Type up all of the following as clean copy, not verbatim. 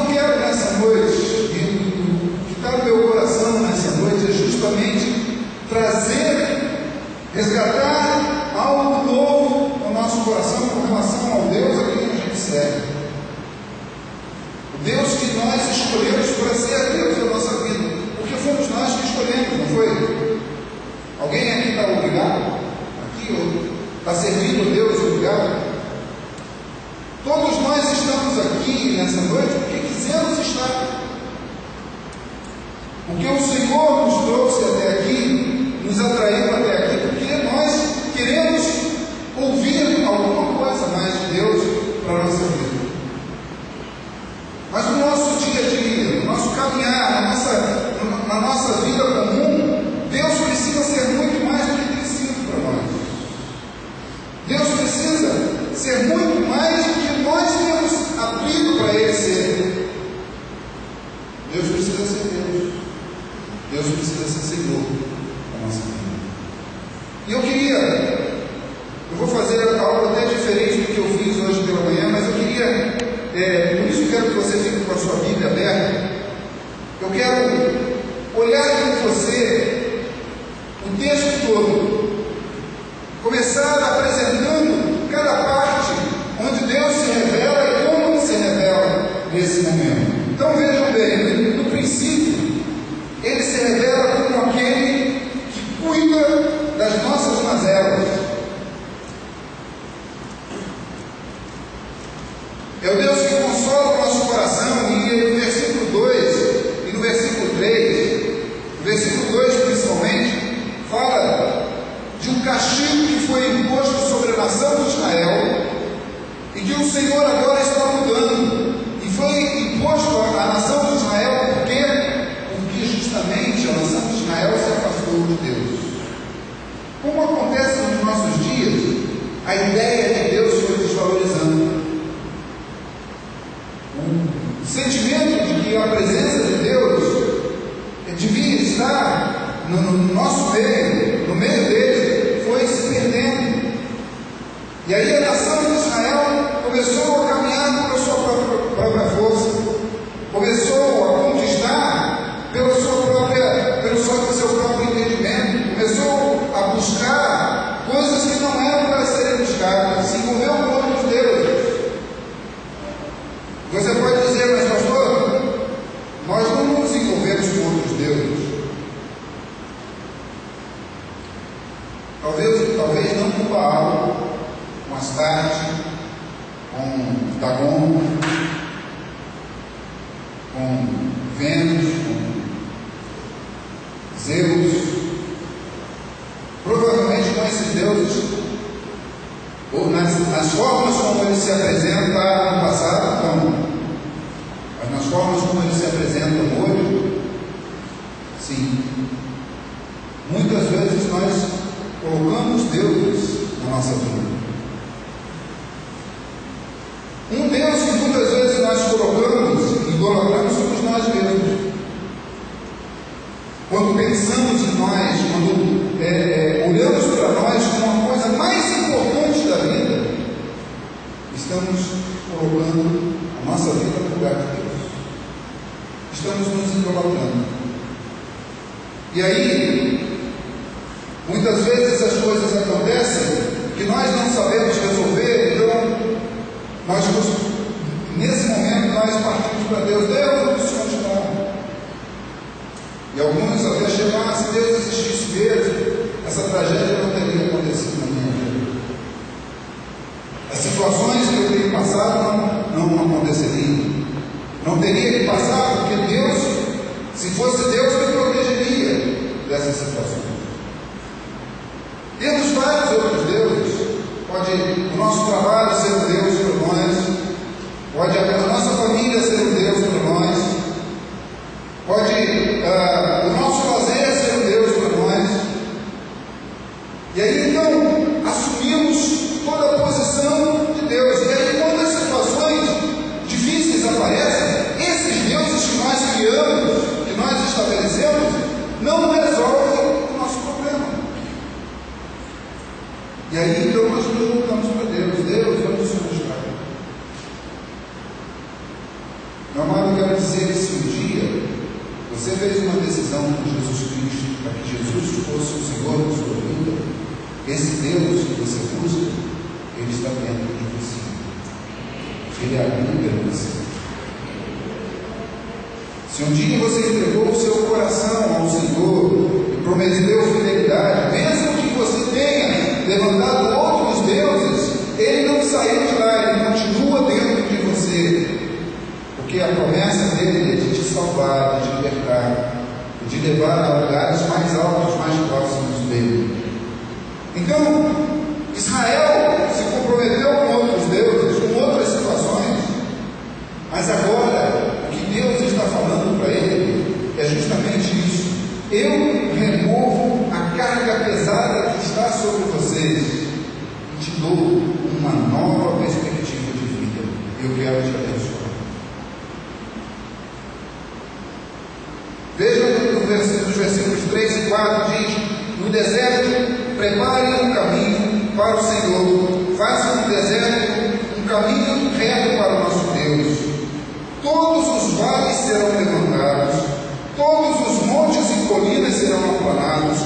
eu quero nessa noite, e o que está no meu coração nessa noite é justamente trazer, resgatar algo novo no nosso coração com relação ao Deus a quem a gente serve. O Deus que nós escolhemos para ser Deus da nossa vida, porque fomos nós que escolhemos, não foi? Alguém aqui está obrigado? Aqui está servindo a Deus obrigado? Todos nós estamos aqui nessa noite porque quisemos estar. Porque o Senhor nos trouxe até aqui, nos atraiu até aqui, porque nós queremos ouvir alguma coisa mais de Deus para a nossa vida. Mas no nosso dia a dia, no nosso caminhar, na nossa vida comum, Deus precisa ser muito mais do que tem sido para nós. Deus precisa ser muito mais do que nós temos abrido para Ele ser. Deus precisa ser Deus. Deus precisa ser Senhor da nossa vida. E eu vou fazer algo até diferente do que eu fiz hoje pela manhã, mas eu queria, por isso eu quero que você fique com a sua Bíblia aberta. Eu quero olhar com você o texto todo, começar apresentando cada parte onde Deus se revela e como Ele se revela nesse momento. Então vejam bem, no princípio, Ele se revela como aquele que cuida das nossas mazelas. É o Deus que consola o nosso coração, e no versículo 2 e no versículo 3, no versículo 2 principalmente, fala de um castigo que foi imposto sobre a nação de Israel, e que o Senhor agora está mudando, e foi imposto à nação de Israel porque justamente a nação de Israel se afastou de Deus. Como acontece nos nossos dias, a ideia de Deus foi desvalorizando. O sentimento de que a presença de Deus devia estar no nosso meio, no meio dele, foi se perdendo. E aí a nação de Israel começou a caminhar pela sua própria força, começou a conquistar pelo seu próprio entendimento, começou a buscar coisas que não eram para serem buscadas, se envolveu com outros deuses. Você pode dizer, mas pastor, nós não nos envolvemos com outros deuses. Talvez não com Baal, com Astarte, com Dagon, com Vênus, com Zeus, provavelmente com esses deuses, ou nas formas como eles se apresentam no passado, não, mas nas formas como eles se apresentam hoje, sim. Muitas vezes nós colocamos deuses na nossa vida. Um Deus que muitas vezes nós colocamos e idolatramos somos nós mesmos. Quando pensamos em nós, quando olhamos para nós como a coisa mais importante da vida, estamos colocando a nossa vida no lugar de Deus. Estamos nos idolatrando. E aí, muitas vezes as coisas acontecem que nós não sabemos resolver, então nesse momento nós partimos para Deus. Deus, onde o Senhor está? E alguns até chegam, se Deus existisse mesmo, essa tragédia não teria acontecido na minha vida. As situações que eu tenho passado não aconteceriam. Não teria que passar, porque Deus, se fosse Deus, me protegeria dessas situações. Temos vários outros deuses. Pode o nosso trabalho ser um Deus para nós, pode a nossa família ser um Deus para nós, pode o nosso lazer ser um Deus para nós. E aí então assumimos toda a posição de Deus. E aí quando as situações difíceis aparecem, esses deuses que nós criamos, que nós estabelecemos, não resolvem o nosso problema. E aí então nós nos voltamos para Deus. Deus, onde o Senhor está? Meu amado, eu quero dizer que se um dia você fez uma decisão com Jesus Cristo, para que Jesus fosse o Senhor da sua vida, esse Deus que você busca, Ele está dentro de você. Ele habita em você. Se um dia você entregou o seu coração ao Senhor e prometeu fidelidade, mesmo que você tenha levantado outros deuses, Ele não saiu de lá, Ele continua dentro de você. Porque a promessa dele é de te salvar, de te libertar, de levar a lugares mais altos, mais próximos dele. Então, Israel se comprometeu com outros deuses, com outras situações, mas agora, o que Deus está falando para ele é justamente isso. Eu removo a carga pesada que está sobre vocês e te dou uma nova perspectiva de vida. Eu quero te abençoar. Veja nos versículos 3 e 4, diz: no deserto, preparem um caminho para o Senhor, façam no deserto um caminho reto para o nosso Deus. Todos os vales serão levantados, todos os montes e colinas serão aplanados,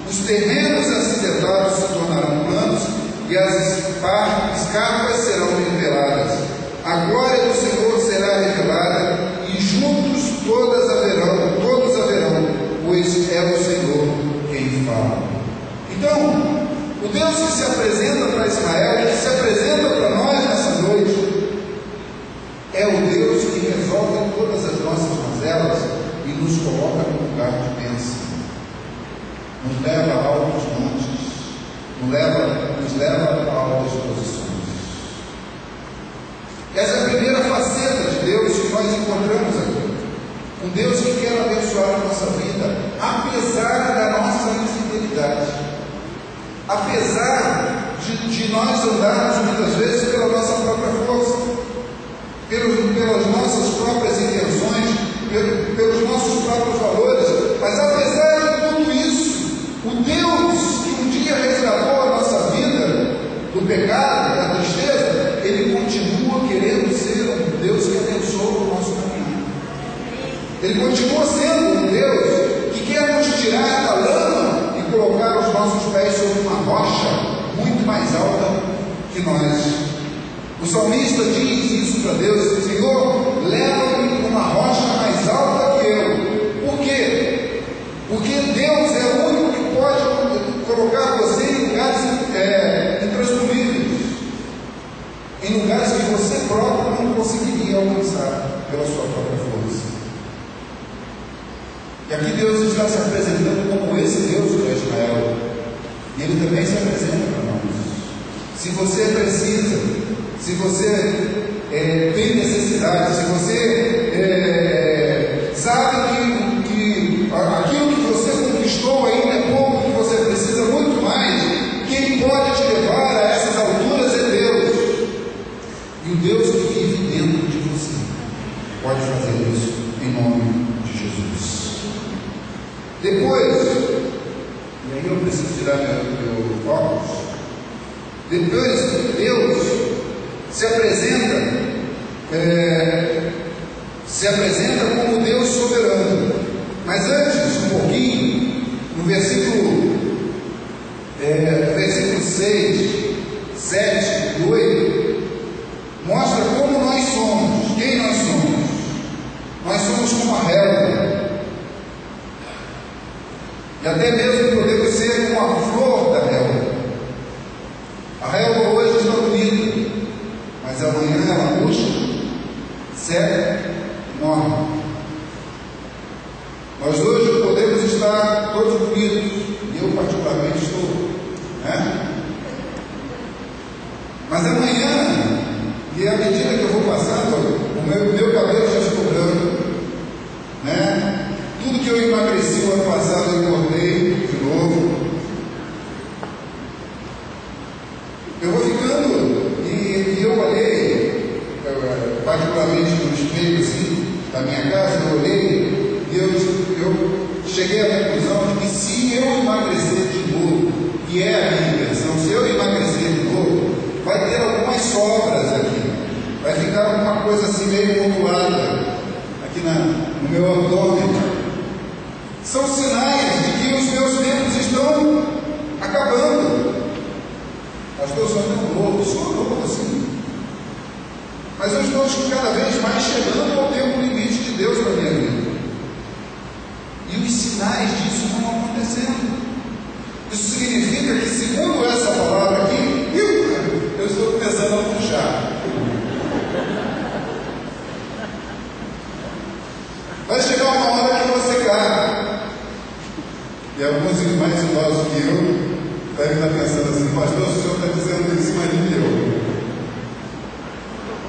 os terrenos acidentados se tornarão planos, e as escarpas serão niveladas. A glória do Senhor será revelada, e juntos todos haverão, pois é o Senhor quem fala. Então, o Deus que se apresenta para Israel, que se apresenta para nós nessa noite, é o Deus que resolve todas as nossas mazelas e nos coloca no lugar de bênção, nos leva a altos montes, nos leva a altas posições. Essa é a primeira faceta de Deus que nós encontramos aqui. Um Deus que quer abençoar a nossa vida, apesar da nossa infidelidade, apesar de nós andarmos muitas vezes pela nossa própria força, pelas nossas próprias intenções, pelos nossos próprios valores, mas apesar de tudo isso, o Deus que um dia resgatou a nossa vida do pecado, da tristeza, Ele continua querendo ser um Deus que abençoa o nosso caminho. Ele continua sendo um Deus que quer nos tirar da lama e colocar os nossos pés sobre uma rocha muito mais alta que nós. O salmista diz isso para Deus: Senhor, leva-me numa rocha mais alta que eu. Por quê? Porque Deus é o único que pode colocar você em lugares intransponíveis, em lugares que você próprio não conseguiria alcançar pela sua própria força. E aqui Deus está se apresentando como esse Deus para Israel. E Ele também se apresenta para nós. Se você precisa, se você tem necessidade, se você sabe que aquilo que você conquistou ainda é pouco, que você precisa muito mais, quem pode te levar a essas alturas é Deus. E o Deus que vive dentro de você pode fazer isso em nome de Jesus. Depois, e aí eu preciso tirar meu óculos, depois Deus se apresenta como Deus soberano. Mas antes, um pouquinho, no versículo 6, 7 e 8, mostra como nós somos, quem nós somos. Nós somos como a relva. E até mesmo podemos ser como a flor da relva. A relva hoje está bonita, mas amanhã ela murcha, seca e morre. Nós hoje podemos estar todos bonitos, e eu particularmente estou, né? Mas amanhã, e à medida que eu vou passando, o meu cabelo já ficou branco, né? Tudo que eu emagreci o ano passado eu engordei de novo. Eu vou ficando, e eu olhei, particularmente no espelho assim, da minha casa, eu olhei e eu cheguei à conclusão de que se eu emagrecer de novo, que é a minha intenção, se eu emagrecer de novo, vai ter algumas sobras aqui, vai ficar alguma coisa assim meio ondulada. sou novo assim. Mas eu estou cada vez mais chegando ao tempo limite de Deus para a minha vida. E os sinais disso vão acontecendo. Isso significa que, segundo essa palavra aqui, eu estou começando a puxar. Vai chegar uma hora que você cai. E alguns mais idosos que eu devem estar pensando assim: pastor, o senhor está dizendo isso, mas não eu.